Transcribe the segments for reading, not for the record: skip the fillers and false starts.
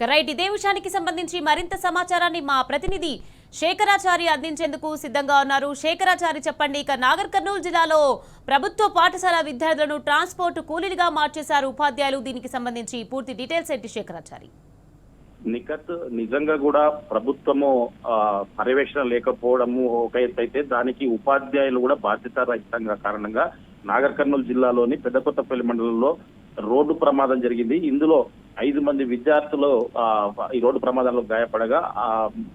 Right, ఇదే విషయానికి సంబంధించి మరింత సమాచారాన్ని మా ప్రతినిధి శేఖరాచారి అందించేందుకు సిద్ధంగా ఉన్నారు. శేఖరాచారి, చెప్పండి. ఇక నాగర్ కర్నూలు జిల్లాలో ప్రభుత్వ పాఠశాల విద్యార్థులను ట్రాన్స్పోర్ట్ కూలీలుగా మార్చేశారు ఉపాధ్యాయులు. దీనికి సంబంధించి పూర్తి డీటెయిల్స్ ఏంటి శేఖరాచారి? నిఖత్, నిజంగా కూడా ప్రభుత్వము పర్యవేక్షణ లేకపోవడము ఒక ఎత్తు అయితే, దానికి ఉపాధ్యాయులు కూడా బాధ్యత రహితంగా కారణంగా నాగర్ కర్నూలు జిల్లాలోని పెద్దకొత్తపల్లి మండలంలో రోడ్డు ప్రమాదం జరిగింది. ఇందులో 5 మంది విద్యార్థులు ఈ రోడ్డు ప్రమాదంలో గాయపడగా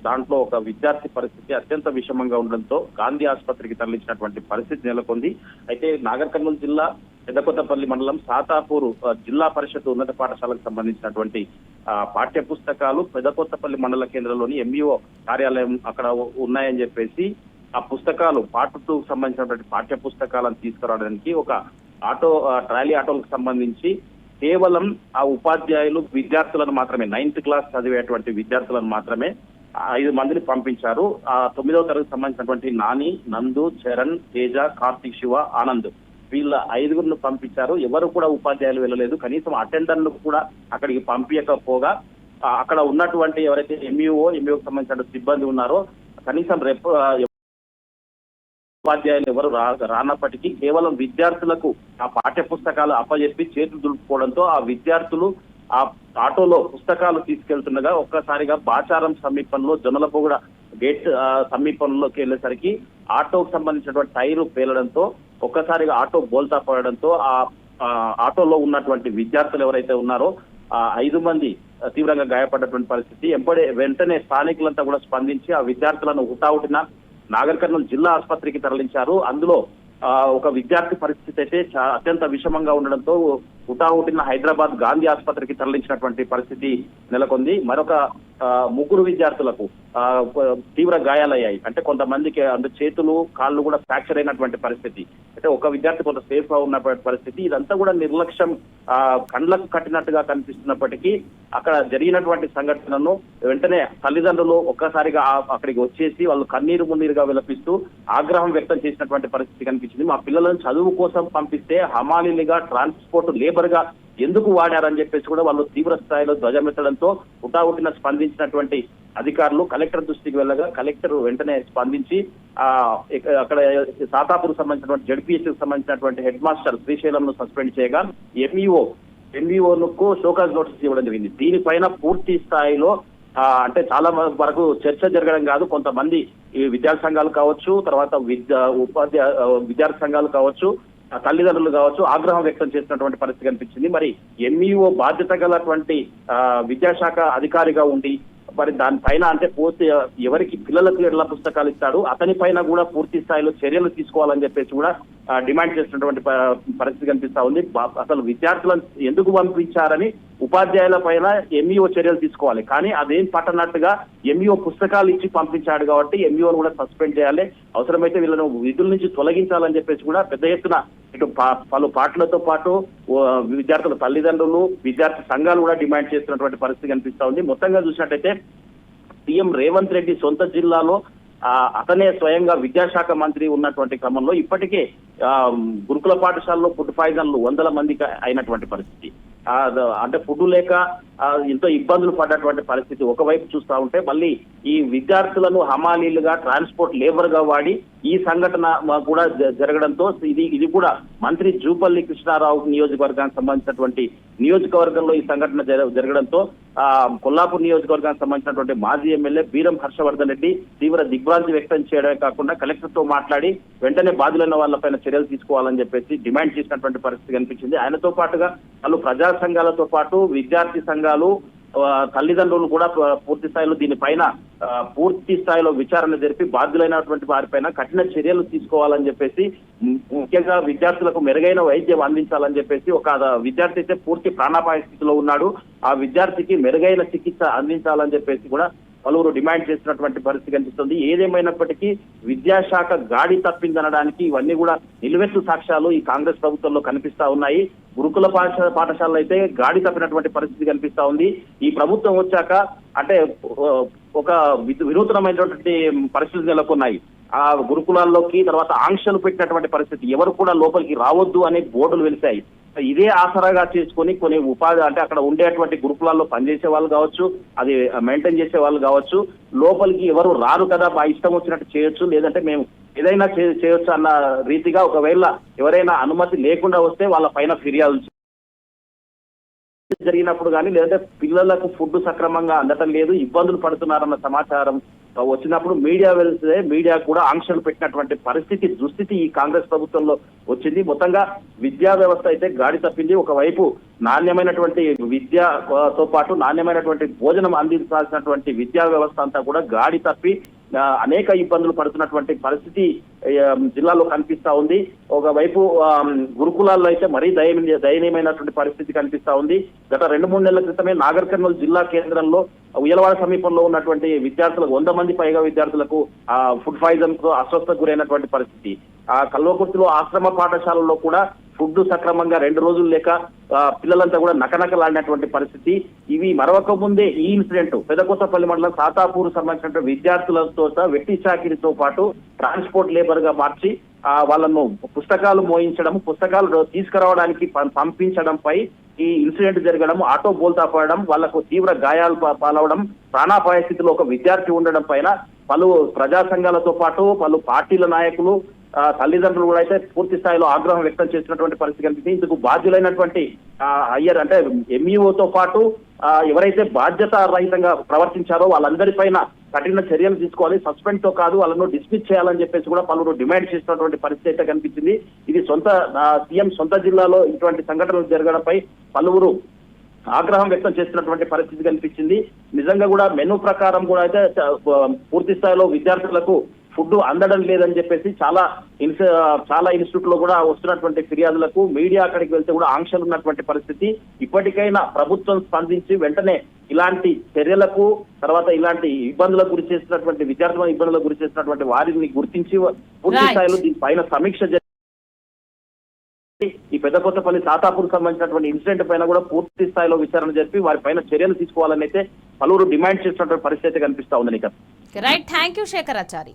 దాంట్లో ఒక విద్యార్థి పరిస్థితి అత్యంత విషమంగా ఉండడంతో గాంధీ ఆసుపత్రికి తరలించినటువంటి పరిస్థితి నెలకొంది. అయితే నాగర్ కర్నూలు జిల్లా పెద్దకొత్తపల్లి మండలం సాతాపూర్ జిల్లా పరిషత్ ఉన్నత పాఠశాలకు సంబంధించినటువంటి పాఠ్య పుస్తకాలు పెద్దకొత్తపల్లి మండల కేంద్రంలోని ఎంఈఓ కార్యాలయం అక్కడ ఉన్నాయని చెప్పేసి ఆ పుస్తకాలు పార్ట్ 2 సంబంధించినటువంటి పాఠ్య పుస్తకాలను తీసుకురావడానికి ఒక ట్రాలీ ఆటోలకు సంబంధించి కేవలం ఆ ఉపాధ్యాయులు విద్యార్థులను మాత్రమే 9th క్లాస్ చదివేటువంటి విద్యార్థులను మాత్రమే 5 మందిని పంపించారు. 9వ తరగతి సంబంధించినటువంటి నాని, నందు, చరణ్, తేజ, కార్తీక్, శివ, ఆనంద్ వీళ్ళ 5గురిని పంపించారు. ఎవరు కూడా ఉపాధ్యాయులు వెళ్ళలేదు. కనీసం అటెండర్లు కూడా అక్కడికి పంపించకపోగా అక్కడ ఉన్నటువంటి ఎవరైతే ఎంఈఓకి సంబంధించిన సిబ్బంది ఉన్నారో కనీసం ఉపాధ్యాయులు ఎవరు రానప్పటికీ కేవలం విద్యార్థులకు ఆ పాఠ్య పుస్తకాలు అప్పజెప్పి చేతులు దులుపుకోవడంతో ఆ విద్యార్థులు ఆ ఆటోలో పుస్తకాలు తీసుకెళ్తుండగా ఒక్కసారిగా బాచారం సమీపంలో జొన్నలపొగడ గేట్ సమీపంలోకి వెళ్ళేసరికి ఆటోకు సంబంధించినటువంటి టైరు పేలడంతో ఒక్కసారిగా ఆటో బోల్తా పడడంతో ఆ ఆటోలో ఉన్నటువంటి విద్యార్థులు ఎవరైతే ఉన్నారో 5 మంది తీవ్రంగా గాయపడ్డటువంటి పరిస్థితి. వెంటనే స్థానికులంతా కూడా స్పందించి ఆ విద్యార్థులను హుటాహుటిన నాగర్ కర్నూలు జిల్లా ఆసుపత్రికి తరలించారు. అందులో ఒక విద్యార్థి పరిస్థితి అయితే అత్యంత విషమంగా ఉండడంతో హుటాహుటిన హైదరాబాద్ గాంధీ ఆసుపత్రికి తరలించినటువంటి పరిస్థితి నెలకొంది. మరొక 3 విద్యార్థులకు తీవ్ర గాయాలయ్యాయి. అంటే కొంతమందికి చేతులు, కాళ్ళు కూడా ఫ్రాక్చర్ అయినటువంటి పరిస్థితి. అంటే ఒక విద్యార్థి కొంత సేఫ్ గా ఉన్నటువంటి పరిస్థితి. ఇదంతా కూడా నిర్లక్ష్యం కండ్లకు కట్టినట్టుగా కనిపిస్తున్నప్పటికీ అక్కడ జరిగినటువంటి సంఘటనను వెంటనే తల్లిదండ్రులు ఒక్కసారిగా అక్కడికి వచ్చేసి వాళ్ళు కన్నీరు మున్నీరుగా విలపిస్తూ ఆగ్రహం వ్యక్తం చేసినటువంటి పరిస్థితి కనిపించింది. మా పిల్లలను చదువు కోసం పంపిస్తే హమాలీలుగా, ట్రాన్స్పోర్ట్ లేబర్ గా ఎందుకు వాడారని చెప్పేసి కూడా వాళ్ళు తీవ్ర స్థాయిలో ధ్వజమెత్తడంతో హుటాహుటిన స్పందించినటువంటి అధికారులు కలెక్టర్ దృష్టికి వెళ్ళగా కలెక్టర్ వెంటనే స్పందించి అక్కడ సాతాపూర్ సంబంధించినటువంటి జడ్పీఎస్కి సంబంధించినటువంటి హెడ్ మాస్టర్ శ్రీశైలంను సస్పెండ్ చేయగా ఎంఈఓకు షోకాజ్ నోటీస్ ఇవ్వడం జరిగింది. దీనిపైన పూర్తి స్థాయిలో అంటే చాలా వరకు చర్చ జరగడం కాదు, కొంతమంది విద్యార్థి సంఘాలు కావచ్చు, తర్వాత విద్యార్థి సంఘాలు కావచ్చు, తల్లిదండ్రులు కావచ్చు ఆగ్రహం వ్యక్తం చేసినటువంటి పరిస్థితి కనిపించింది. మరి ఎంఈఓ బాధ్యత గలటువంటి విద్యాశాఖ అధికారిగా ఉండి మరి దానిపైన అంటే పూర్తి ఎవరికి పిల్లలకు ఎట్లా పుస్తకాలు ఇస్తాడు అతని పైన కూడా పూర్తి స్థాయిలో చర్యలు తీసుకోవాలని చెప్పేసి కూడా డిమాండ్ చేసినటువంటి పరిస్థితి కనిపిస్తా ఉంది. అసలు విద్యార్థులను ఎందుకు పంపించారని ఉపాధ్యాయుల పైన ఎంఈఓ చర్యలు తీసుకోవాలి, కానీ అదేం పట్టనట్టుగా ఎంఈఓ పుస్తకాలు ఇచ్చి పంపించాడు కాబట్టి ఎంఈఓను కూడా సస్పెండ్ చేయాలి, అవసరమైతే వీళ్ళను విధుల నుంచి తొలగించాలని చెప్పేసి కూడా పెద్ద ఎత్తున ఇటు పలు పార్టీలతో పాటు విద్యార్థుల తల్లిదండ్రులు, విద్యార్థి సంఘాలు కూడా డిమాండ్ చేస్తున్నటువంటి పరిస్థితి కనిపిస్తా ఉంది. మొత్తంగా చూసినట్టయితే సీఎం రేవంత్ రెడ్డి సొంత జిల్లాలో అతనే స్వయంగా విద్యాశాఖ మంత్రి ఉన్నటువంటి క్రమంలో ఇప్పటికే గురుకుల పాఠశాలలో ఫుడ్ పాయిజన్లు 100 మందికి అయినటువంటి పరిస్థితి. అంటే ఫుడ్ లేక ఎంతో ఇబ్బందులు పడ్డటువంటి పరిస్థితి ఒకవైపు చూస్తా ఉంటే, మళ్ళీ ఈ విద్యార్థులను హమాలీలుగా, ట్రాన్స్పోర్ట్ లేబర్ గా వాడి ఈ సంఘటన కూడా జరగడంతో ఇది కూడా మంత్రి జూపల్లి కృష్ణారావు నియోజకవర్గానికి సంబంధించినటువంటి నియోజకవర్గంలో ఈ సంఘటన జరగడంతో కొల్లాపూర్ నియోజకవర్గానికి సంబంధించినటువంటి మాజీ ఎమ్మెల్యే బీరం హర్షవర్ధన్ రెడ్డి తీవ్ర దిగ్భ్రాంతి వ్యక్తం చేయడమే కాకుండా కలెక్టర్ తో మాట్లాడి వెంటనే బాధ్యులైన వాళ్ళపైన చర్యలు తీసుకోవాలని చెప్పేసి డిమాండ్ చేసినటువంటి పరిస్థితి కనిపించింది. ఆయనతో పాటుగా వాళ్ళు ప్రజా సంఘాలతో పాటు విద్యార్థి సంఘాలు, తల్లిదండ్రులు కూడా పూర్తి స్థాయిలో దీనిపైన పూర్తి స్థాయిలో విచారణ జరిపి బాధ్యులైనటువంటి వారిపైన కఠిన చర్యలు తీసుకోవాలని చెప్పేసి, ముఖ్యంగా విద్యార్థులకు మెరుగైన వైద్యం అందించాలని చెప్పేసి ఒక విద్యార్థి అయితే పూర్తి ప్రాణాపాయ స్థితిలో ఉన్నాడు, ఆ విద్యార్థికి మెరుగైన చికిత్స అందించాలని చెప్పేసి కూడా పలువురు డిమాండ్ చేసినటువంటి పరిస్థితి కనిపిస్తుంది. ఏదేమైనప్పటికీ విద్యాశాఖ గాడి తప్పిందనడానికి ఇవన్నీ కూడా నిలువెత్తు సాక్ష్యాలు ఈ కాంగ్రెస్ ప్రభుత్వంలో కనిపిస్తా ఉన్నాయి. గురుకుల పాఠశాలలో అయితే గాడి తప్పినటువంటి పరిస్థితి కనిపిస్తా ఉంది. ఈ ప్రభుత్వం వచ్చాక అంటే ఒక వినూత్నమైనటువంటి పరిస్థితులు నెలకొన్నాయి. ఆ గురుకులాల్లోకి తర్వాత ఆంక్షలు పెట్టినటువంటి పరిస్థితి, ఎవరు కూడా లోపలికి రావద్దు అనే బోర్డులు వెలిశాయి. ఇదే ఆసరాగా చేసుకొని కొన్ని ఉపాధి అంటే అక్కడ ఉండేటువంటి గురుకులాల్లో పనిచేసే వాళ్ళు కావచ్చు, అది మెయింటైన్ చేసే వాళ్ళు కావచ్చు, లోపలికి ఎవరు రారు కదా మా ఇష్టం వచ్చినట్టు చేయొచ్చు, లేదంటే మేము ఏదైనా చేయొచ్చు అన్న రీతిగా ఒకవేళ ఎవరైనా అనుమతి లేకుండా వస్తే వాళ్ళ పైన ఫిర్యాదు జరిగినప్పుడు కానీ, లేదంటే పిల్లలకు ఫుడ్ సక్రమంగా అందటం లేదు, ఇబ్బందులు పడుతున్నారన్న సమాచారం వచ్చినప్పుడు మీడియా వెళ్తే మీడియా కూడా ఆంక్షలు పెట్టినటువంటి దుస్థితి ఈ కాంగ్రెస్ ప్రభుత్వంలో వచ్చింది. మొత్తంగా విద్యా వ్యవస్థ అయితే గాడి తప్పింది. ఒకవైపు నాణ్యమైనటువంటి విద్యతో పాటు నాణ్యమైనటువంటి భోజనం అందించాల్సినటువంటి విద్యా వ్యవస్థ అంతా కూడా గాడి తప్పి అనేక ఇబ్బందులు పడుతున్నటువంటి పరిస్థితి జిల్లాలో కనిపిస్తా ఉంది. ఒకవైపు గురుకులాల్లో అయితే మరీ దయనీయమైనటువంటి పరిస్థితి కనిపిస్తా ఉంది. గత 2-3 నెలల క్రితమే నాగర్ కర్నూలు జిల్లా కేంద్రంలో ఉయ్యలవాడ సమీపంలో ఉన్నటువంటి విద్యార్థులకు 100 మంది పైగా విద్యార్థులకు ఫుడ్ పాయిజన్ తో అస్వస్థకు గురైనటువంటి పరిస్థితి. ఆ కల్వకుర్తిలో ఆశ్రమ పాఠశాలలో కూడా ఫుడ్ సక్రమంగా 2 రోజులు లేక పిల్లలంతా కూడా నకనకలాడినటువంటి పరిస్థితి. ఇవి మరొక ముందే ఈ ఇన్సిడెంట్ పెదకొత్తపల్లి మండలం సాతాపూర్ సంబంధించిన విద్యార్థులతో వెట్టి చాకిరితో పాటు ట్రాన్స్పోర్ట్ లేబర్ గా మార్చి వాళ్ళను పుస్తకాలు మోయించడం, పుస్తకాలు తీసుకురావడానికి పంపించడంపై ఈ ఇన్సిడెంట్ జరగడం, ఆటో బోల్తా పడడం, వాళ్లకు తీవ్ర గాయాలు పాలవడం, ప్రాణాపాయ స్థితిలో ఒక విద్యార్థి ఉండడం పైన పలు ప్రజా సంఘాలతో పాటు పలు పార్టీల నాయకులు, తల్లిదండ్రులు కూడా అయితే పూర్తి స్థాయిలో ఆగ్రహం వ్యక్తం చేసినటువంటి పరిస్థితి కనిపిస్తుంది. ఇందుకు బాధ్యులైనటువంటి అయ్యర్ అంటే ఎంఈఓతో పాటు ఎవరైతే బాధ్యత రహితంగా ప్రవర్తించారో వాళ్ళందరిపైన కఠిన చర్యలు తీసుకోవాలి, సస్పెండ్ తో కాదు వాళ్ళను డిస్మిస్ చేయాలని చెప్పేసి కూడా పలువురు డిమాండ్ చేసినటువంటి పరిస్థితి అయితే కనిపించింది. ఇది సీఎం సొంత జిల్లాలో ఇటువంటి సంఘటనలు జరగడంపై పలువురు ఆగ్రహం వ్యక్తం చేస్తున్నటువంటి పరిస్థితి కనిపించింది. నిజంగా కూడా మెనూ ప్రకారం కూడా అయితే పూర్తి స్థాయిలో విద్యార్థులకు ఫుడ్ అందడం లేదని చెప్పేసి చాలా ఇన్స్టిట్యూట్ లో కూడా వస్తున్నటువంటి ఫిర్యాదులకు మీడియా అక్కడికి వెళ్తే కూడా ఆంక్షలు ఉన్నటువంటి పరిస్థితి. ఇప్పటికైనా ప్రభుత్వం స్పందించి వెంటనే ఇలాంటి చర్యలకు, తర్వాత ఇలాంటి ఇబ్బందులకు గురి చేస్తున్నటువంటి విద్యార్థులను ఇబ్బందులకు గురి చేస్తున్నటువంటి వారిని గుర్తించి పూర్తి స్థాయిలో దీనిపైన సమీక్ష ఈ పెద్దకొత్తపల్లి సాతాపూర్ సంబంధించినటువంటి ఇన్సిడెంట్ పైన కూడా పూర్తి స్థాయిలో విచారణ జరిపి వారి పైన చర్యలు తీసుకోవాలని అయితే పలువురు డిమాండ్ చేస్తున్నటువంటి పరిస్థితి కనిపిస్తా ఉంది. Right, thank you Shekharachari.